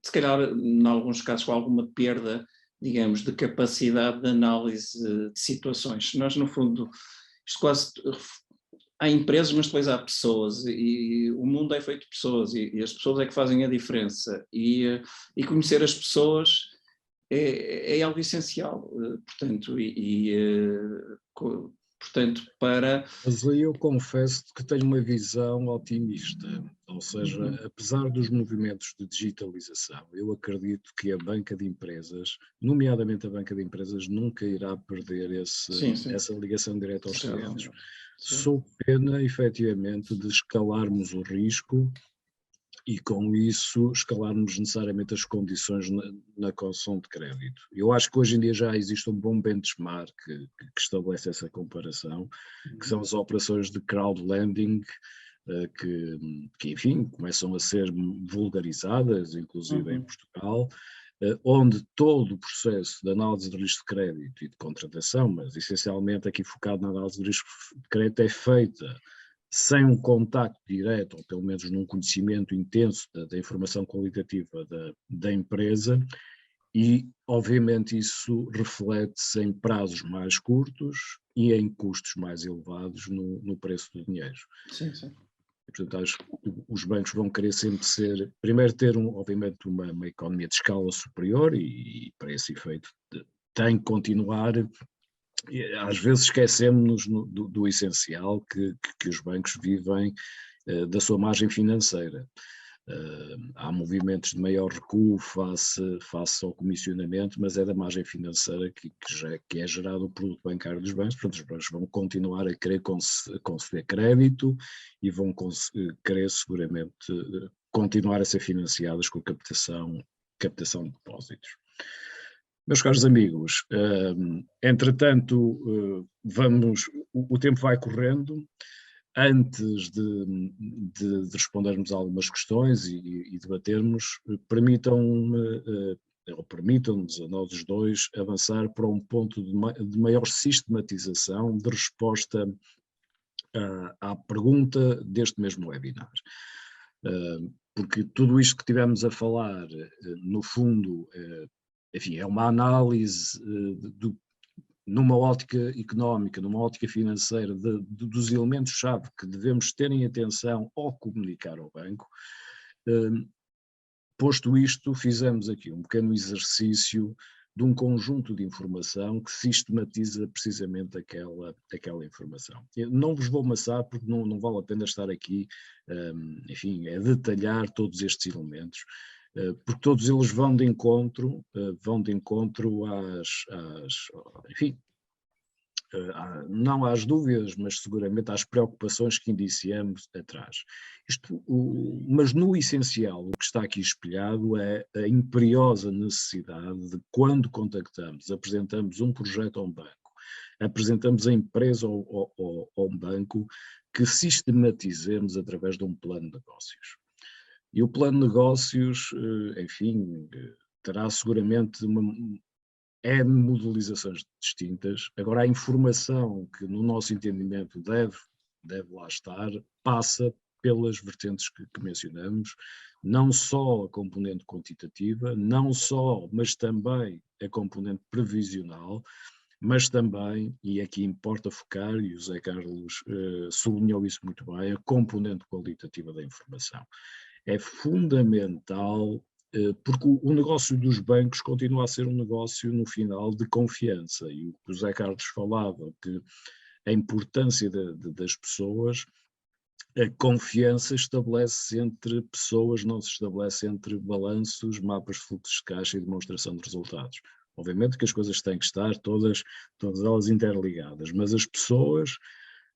se calhar, em alguns casos, com alguma perda, digamos, de capacidade de análise de situações. Nós, no fundo, isto quase... Há empresas, mas depois há pessoas, e o mundo é feito de pessoas, e as pessoas é que fazem a diferença. E conhecer as pessoas é algo essencial, portanto, portanto, para... Mas aí eu confesso que tenho uma visão otimista, ou seja, apesar dos movimentos de digitalização, eu acredito que a banca de empresas, nomeadamente a banca de empresas, nunca irá perder essa ligação direta aos clientes. Sou pena, efetivamente, de escalarmos o risco e com isso escalarmos necessariamente as condições na concessão de crédito. Eu acho que hoje em dia já existe um bom benchmark que estabelece essa comparação, que são as operações de crowdlending, que enfim, começam a ser vulgarizadas, inclusive em Portugal, onde todo o processo de análise de risco de crédito e de contratação, mas essencialmente aqui focado na análise de risco de crédito, é feita sem um contacto direto, ou pelo menos num conhecimento intenso da informação qualitativa da empresa, e obviamente isso reflete-se em prazos mais curtos e em custos mais elevados no preço do dinheiro. Sim, sim. E, portanto, acho que os bancos vão querer sempre primeiro ter obviamente uma economia de escala superior e para esse efeito tem que continuar. Às vezes esquecemos do essencial que os bancos vivem da sua margem financeira. Há movimentos de maior recuo face ao comissionamento, mas é da margem financeira que é gerado o produto bancário dos bancos. Portanto, os bancos vão continuar a querer conceder crédito e vão querer seguramente continuar a ser financiadas com captação de depósitos. Meus caros amigos, entretanto, o tempo vai correndo. Antes de respondermos a algumas questões e debatermos, permitam-me ou permitam-nos a nós os dois avançar para um ponto de maior sistematização de resposta à pergunta deste mesmo webinar. Porque tudo isto que tivemos a falar, no fundo, enfim, é uma análise numa ótica económica, numa ótica financeira, dos elementos-chave que devemos ter em atenção ao comunicar ao banco. Posto isto, fizemos aqui um pequeno exercício de um conjunto de informação que sistematiza precisamente aquela informação. Eu não vos vou amassar porque não vale a pena estar aqui, enfim, a detalhar todos estes elementos, porque todos eles vão de encontro enfim, não às dúvidas, mas seguramente às preocupações que indiciamos atrás. Mas no essencial, o que está aqui espelhado é a imperiosa necessidade de, quando contactamos, apresentamos um projeto a um banco, apresentamos a empresa a um banco, que sistematizemos através de um plano de negócios. E o plano de negócios, enfim, terá seguramente modelizações distintas. Agora, a informação que, no nosso entendimento, deve lá estar, passa pelas vertentes que mencionamos, não só a componente quantitativa, mas também a componente previsional, mas também, e aqui importa focar, e o Zé Carlos sublinhou isso muito bem, a componente qualitativa da informação. É fundamental, porque o negócio dos bancos continua a ser um negócio, no final, de confiança, e o que o Zé Carlos falava, que a importância das pessoas, a confiança estabelece-se entre pessoas, não se estabelece entre balanços, mapas de fluxos de caixa e demonstração de resultados. Obviamente que as coisas têm que estar todas elas interligadas, mas as pessoas,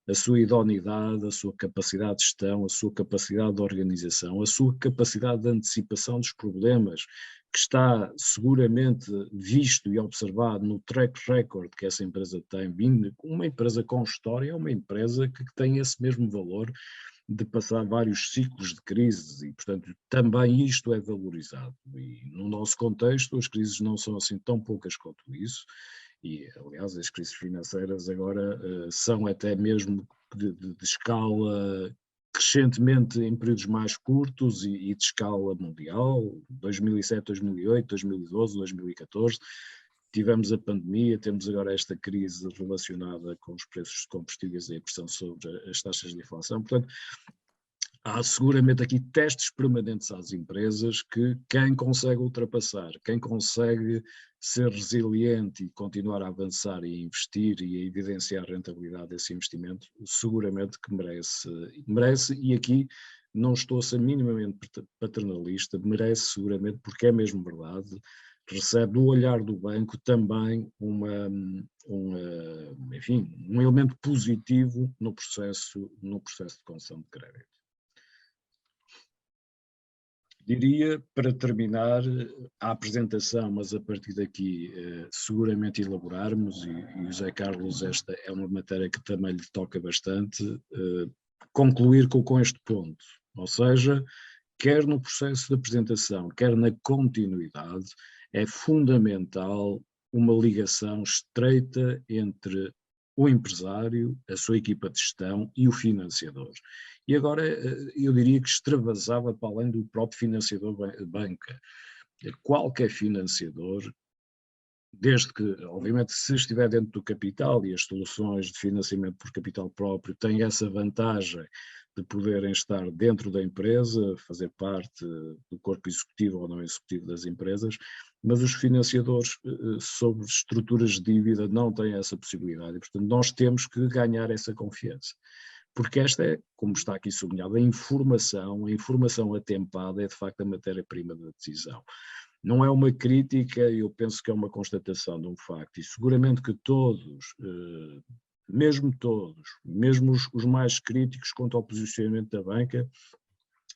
a sua idoneidade, a sua capacidade de gestão, a sua capacidade de organização, a sua capacidade de antecipação dos problemas, que está seguramente visto e observado no track record que essa empresa tem, uma empresa com história, é uma empresa que tem esse mesmo valor de passar vários ciclos de crises e, portanto, também isto é valorizado. E no nosso contexto, as crises não são assim tão poucas quanto isso. E, aliás, as crises financeiras agora são até mesmo de escala crescentemente em períodos mais curtos e de escala mundial, 2007, 2008, 2012, 2014, tivemos a pandemia, temos agora esta crise relacionada com os preços de combustíveis e a pressão sobre as taxas de inflação. Portanto, há seguramente aqui testes permanentes às empresas que quem consegue ultrapassar, quem consegue ser resiliente e continuar a avançar e a investir e a evidenciar a rentabilidade desse investimento, seguramente que merece, e aqui não estou a ser minimamente paternalista, merece seguramente, porque é mesmo verdade, recebe do olhar do banco também enfim, um elemento positivo no processo de concessão de crédito. Diria, para terminar, a apresentação, mas a partir daqui seguramente elaborarmos, e o José Carlos, esta é uma matéria que também lhe toca bastante, concluir com este ponto, ou seja, quer no processo de apresentação, quer na continuidade, é fundamental uma ligação estreita entre o empresário, a sua equipa de gestão e o financiador. E agora eu diria que extravasava para além do próprio financiador banca. Qualquer financiador, desde que, obviamente, se estiver dentro do capital, e as soluções de financiamento por capital próprio têm essa vantagem de poderem estar dentro da empresa, fazer parte do corpo executivo ou não executivo das empresas, mas os financiadores sobre estruturas de dívida não têm essa possibilidade, e portanto nós temos que ganhar essa confiança. Porque esta é, como está aqui sublinhado, a informação atempada é de facto a matéria-prima da decisão. Não é uma crítica, eu penso que é uma constatação de um facto, e seguramente que todos, mesmo os mais críticos quanto ao posicionamento da banca,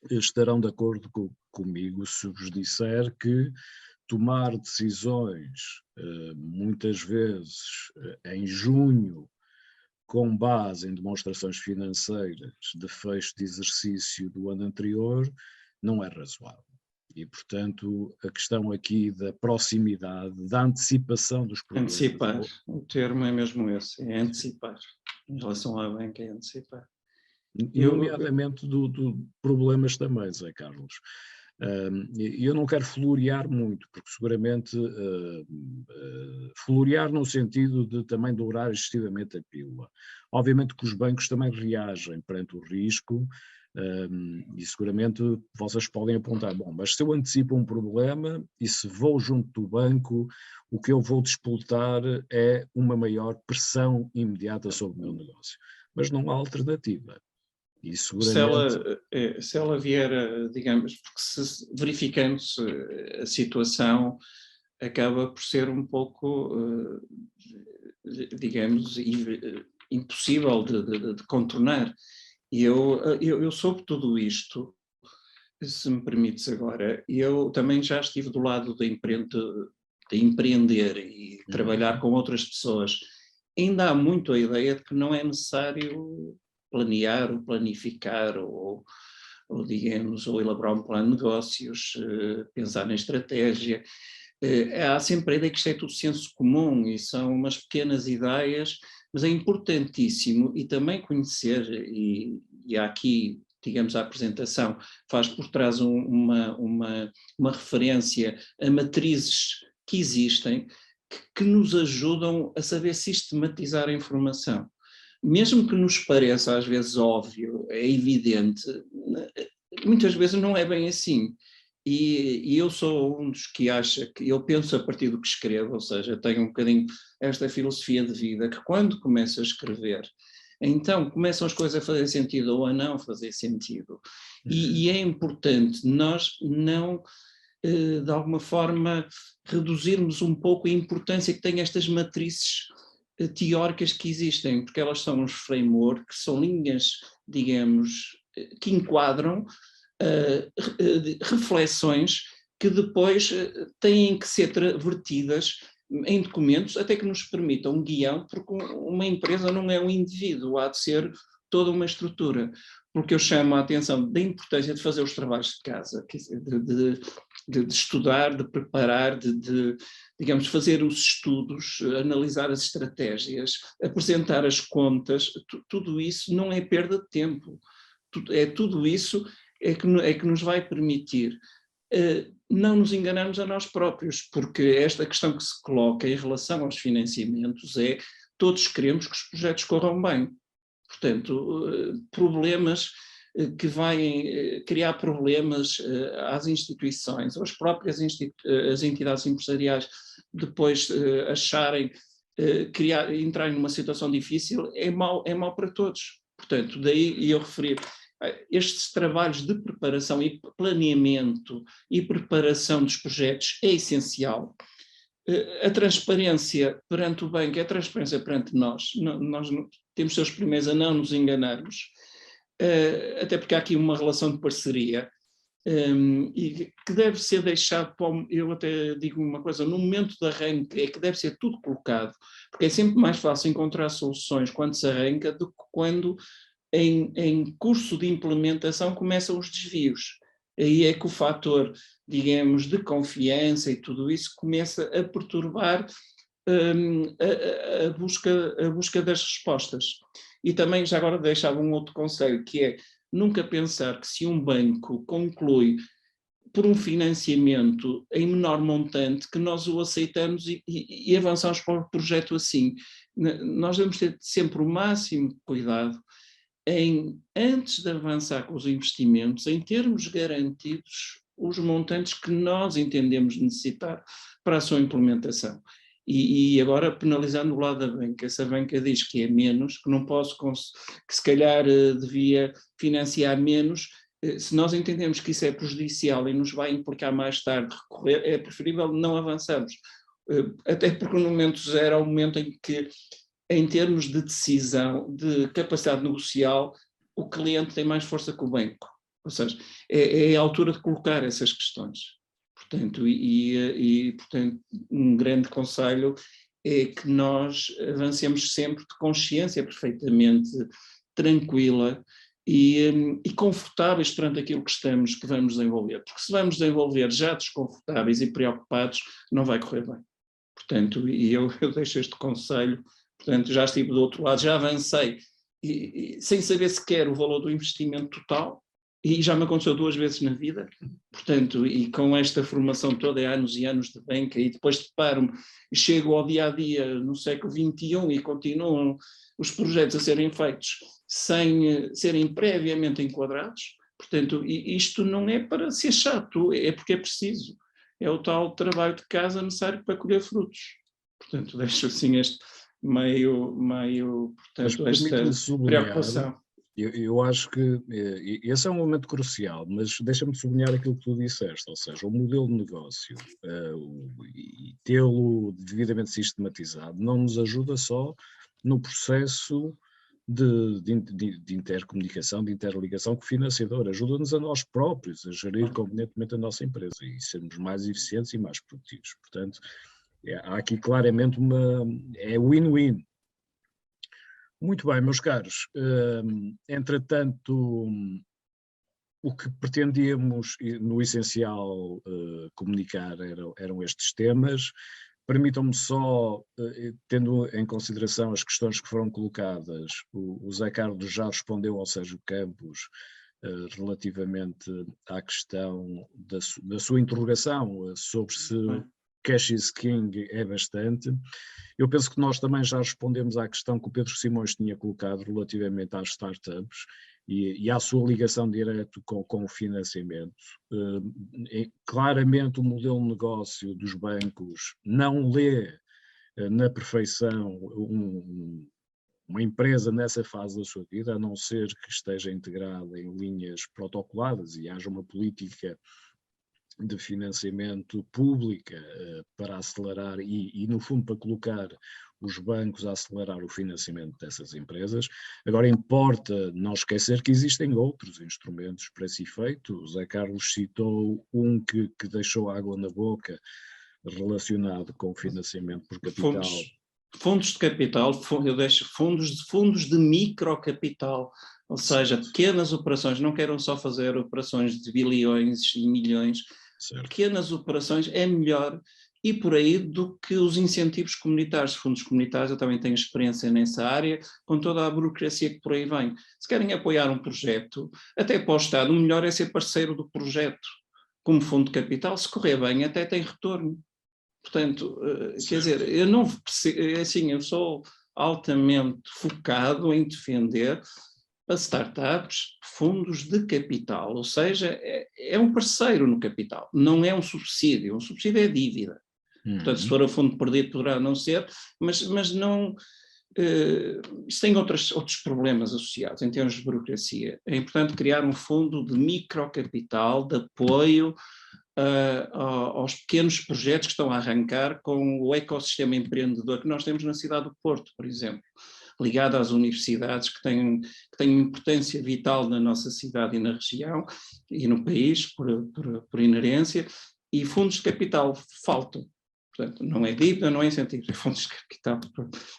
estarão de acordo comigo se vos disser que tomar decisões, muitas vezes em junho, com base em demonstrações financeiras de fecho de exercício do ano anterior, não é razoável. E, portanto, a questão aqui da proximidade, da antecipação dos problemas. Antecipar, o termo é mesmo esse, é antecipar. Em relação à banca, é antecipar. Nomeadamente do problemas também, Zé Carlos. Eu não quero florear muito, porque seguramente florear no sentido de também dourar excessivamente a pílula. Obviamente que os bancos também reagem perante o risco, e seguramente vocês podem apontar, bom, mas se eu antecipo um problema e se vou junto do banco, o que eu vou disputar é uma maior pressão imediata sobre o meu negócio. Mas não há alternativa. E seguramente... Se ela vier, digamos, porque verificando-se a situação, acaba por ser um pouco, digamos, impossível de contornar. E eu soube tudo isto, se me permites agora, eu também já estive do lado de empreender e trabalhar com outras pessoas. Ainda há muito a ideia de que não é necessário planear ou planificar ou digamos, ou elaborar um plano de negócios, pensar na estratégia. Há sempre a ideia que isto é tudo senso comum e são umas pequenas ideias, mas é importantíssimo e também conhecer, e há aqui, digamos, a apresentação faz por trás uma referência a matrizes que existem, que nos ajudam a saber sistematizar a informação. Mesmo que nos pareça às vezes óbvio, é evidente, muitas vezes não é bem assim. E eu sou um dos que acha que eu penso a partir do que escrevo, ou seja, tenho um bocadinho esta filosofia de vida, que quando começo a escrever, então começam as coisas a fazer sentido ou a não fazer sentido. E é importante nós não, de alguma forma, reduzirmos um pouco a importância que têm estas matrizes teóricas que existem, porque elas são uns frameworks, são linhas, digamos, que enquadram reflexões que depois têm que ser vertidas em documentos até que nos permitam um guião, porque uma empresa não é um indivíduo, há de ser toda uma estrutura. Porque eu chamo a atenção da importância de fazer os trabalhos de casa, de estudar, de preparar, digamos, fazer os estudos, analisar as estratégias, apresentar as contas, tudo isso não é perda de tempo. Tudo isso é que nos vai permitir não nos enganarmos a nós próprios, porque esta questão que se coloca em relação aos financiamentos é todos queremos que os projetos corram bem. Portanto, problemas que vão criar problemas às instituições, ou as próprias as entidades empresariais depois acharem, entrarem numa situação difícil, é mau para todos. Portanto, daí eu referi estes trabalhos de preparação e planeamento e preparação dos projetos é essencial. A transparência perante o banco é a transparência perante nós. Nós temos de ser os primeiros a não nos enganarmos, até porque há aqui uma relação de parceria e que deve ser deixado, eu até digo uma coisa, no momento de arranque é que deve ser tudo colocado, porque é sempre mais fácil encontrar soluções quando se arranca do que quando em curso de implementação começam os desvios. Aí é que o fator, digamos, de confiança e tudo isso começa a perturbar a busca das respostas. E também já agora deixava um outro conselho, que é nunca pensar que se um banco conclui por um financiamento em menor montante, que nós o aceitamos e avançamos para o projeto assim. Nós devemos ter sempre o máximo cuidado antes de avançar com os investimentos, em termos garantidos os montantes que nós entendemos necessitar para a sua implementação. E agora, penalizando o lado da banca, se a banca diz que é menos, que não posso, que se calhar devia financiar menos, se nós entendemos que isso é prejudicial e nos vai implicar mais tarde recorrer, é preferível não avançarmos. Até porque no momento zero é o momento em que, em termos de decisão, de capacidade negocial, o cliente tem mais força que o banco. Ou seja, é a altura de colocar essas questões. Portanto, portanto, um grande conselho é que nós avancemos sempre de consciência perfeitamente tranquila e confortáveis perante aquilo que vamos desenvolver. Porque se vamos desenvolver já desconfortáveis e preocupados, não vai correr bem. Portanto, e eu deixo este conselho, portanto, já estive do outro lado, já avancei, sem saber sequer o valor do investimento total, e já me aconteceu 2 vezes na vida, portanto, e com esta formação toda, anos e anos de banca, e depois deparo-me, e chego ao dia-a-dia no século XXI e continuam os projetos a serem feitos sem serem previamente enquadrados, portanto, isto não é para ser chato, é porque é preciso, é o tal trabalho de casa necessário para colher frutos. Portanto, deixo assim este portanto, esta preocupação. Eu acho que esse é um momento crucial, mas deixa-me sublinhar aquilo que tu disseste, ou seja, o modelo de negócio e tê-lo devidamente sistematizado não nos ajuda só no processo de intercomunicação, de interligação com o financiador, ajuda-nos a nós próprios a gerir convenientemente a nossa empresa e sermos mais eficientes e mais produtivos. Portanto, há aqui claramente é win-win. Muito bem, meus caros. Entretanto, o que pretendíamos, no essencial, comunicar eram estes temas. Permitam-me só, tendo em consideração as questões que foram colocadas, o Zé Carlos já respondeu ao Sérgio Campos relativamente à questão da sua interrogação sobre se cash is king é bastante. Eu penso que nós também já respondemos à questão que o Pedro Simões tinha colocado relativamente às startups e à sua ligação direta com o financiamento. Claramente o modelo de negócio dos bancos não lê na perfeição uma empresa nessa fase da sua vida, a não ser que esteja integrada em linhas protocoladas e haja uma política de financiamento pública para acelerar e, no fundo, para colocar os bancos a acelerar o financiamento dessas empresas. Agora, importa não esquecer que existem outros instrumentos para esse efeito. O Zé Carlos citou um que deixou água na boca relacionado com o financiamento por capital. Fundos de capital, eu deixo fundos de microcapital, ou seja, pequenas operações, não queiram só fazer operações de bilhões e milhões, certo. Pequenas operações é melhor e por aí do que os incentivos comunitários, fundos comunitários. Eu também tenho experiência nessa área, com toda a burocracia que por aí vem. Se querem apoiar um projeto, até para o Estado, o melhor é ser parceiro do projeto, como fundo de capital, se correr bem até tem retorno. Portanto, quer dizer, eu não assim, eu sou altamente focado em defender as startups, fundos de capital, ou seja, é um parceiro no capital, não é um subsídio é dívida. Portanto, se for a fundo perdido poderá não ser, mas não... Isso tem outros problemas associados em termos de burocracia. É importante criar um fundo de microcapital, de apoio aos pequenos projetos que estão a arrancar com o ecossistema empreendedor que nós temos na cidade do Porto, por exemplo, ligado às universidades que têm importância vital na nossa cidade e na região e no país, por inerência, e fundos de capital faltam. Portanto, não é dívida, não é incentivo, é fundos de capital.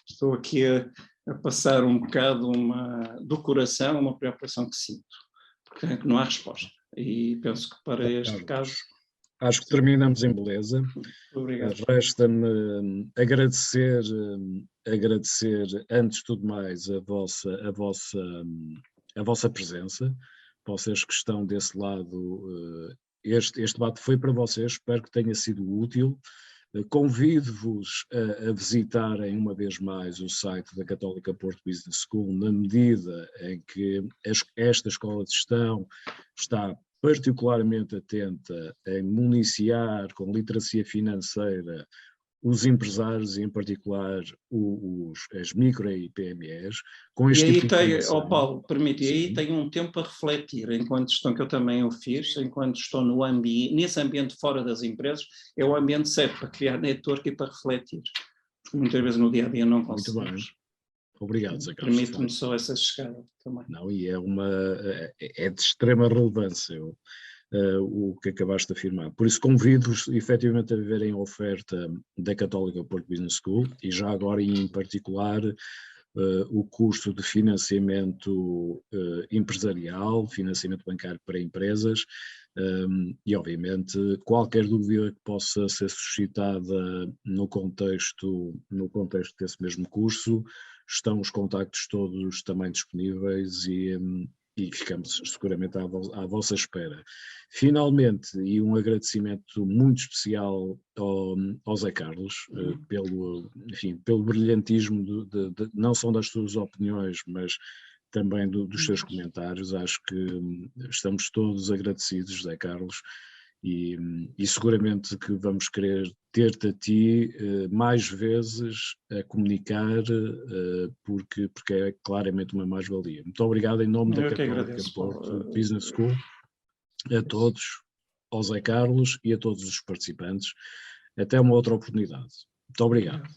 Estou aqui a passar um bocado do coração uma preocupação que sinto. Portanto, não há resposta. E penso que para este caso... Acho que terminamos em beleza. Obrigado. Resta-me agradecer, antes de tudo mais, a vossa presença. Vocês que estão desse lado, este debate foi para vocês, espero que tenha sido útil. Convido-vos a visitarem uma vez mais o site da Católica Porto Business School, na medida em que esta escola de gestão está particularmente atenta em municiar com literacia financeira os empresários e, em particular, as micro e PMEs. Com este e aí tipo Paulo, permite, e aí tenho um tempo a refletir, enquanto gestão que eu também o fiz, enquanto estou nesse ambiente fora das empresas, é o ambiente certo para criar network e para refletir. Porque muitas vezes no dia-a-dia não conseguimos. Muito bem. Obrigado, Zé Carlos. Permite-me só essa chegada também. Não, e é de extrema relevância o que acabaste de afirmar. Por isso convido-vos efetivamente a verem a oferta da Católica Porto Business School e já agora em particular o custo de financiamento empresarial, financiamento bancário para empresas, e obviamente qualquer dúvida que possa ser suscitada no contexto desse mesmo curso, estão os contactos todos também disponíveis e ficamos seguramente à vossa espera. Finalmente, e um agradecimento muito especial ao Zé Carlos, pelo brilhantismo não só das suas opiniões, mas também dos seus comentários. Acho que estamos todos agradecidos, Zé Carlos, e seguramente que vamos querer ter-te a ti mais vezes a comunicar, porque é claramente uma mais-valia. Muito obrigado em nome da Católica Porto Business School, a todos, ao Zé Carlos e a todos os participantes. Até uma outra oportunidade. Muito obrigado.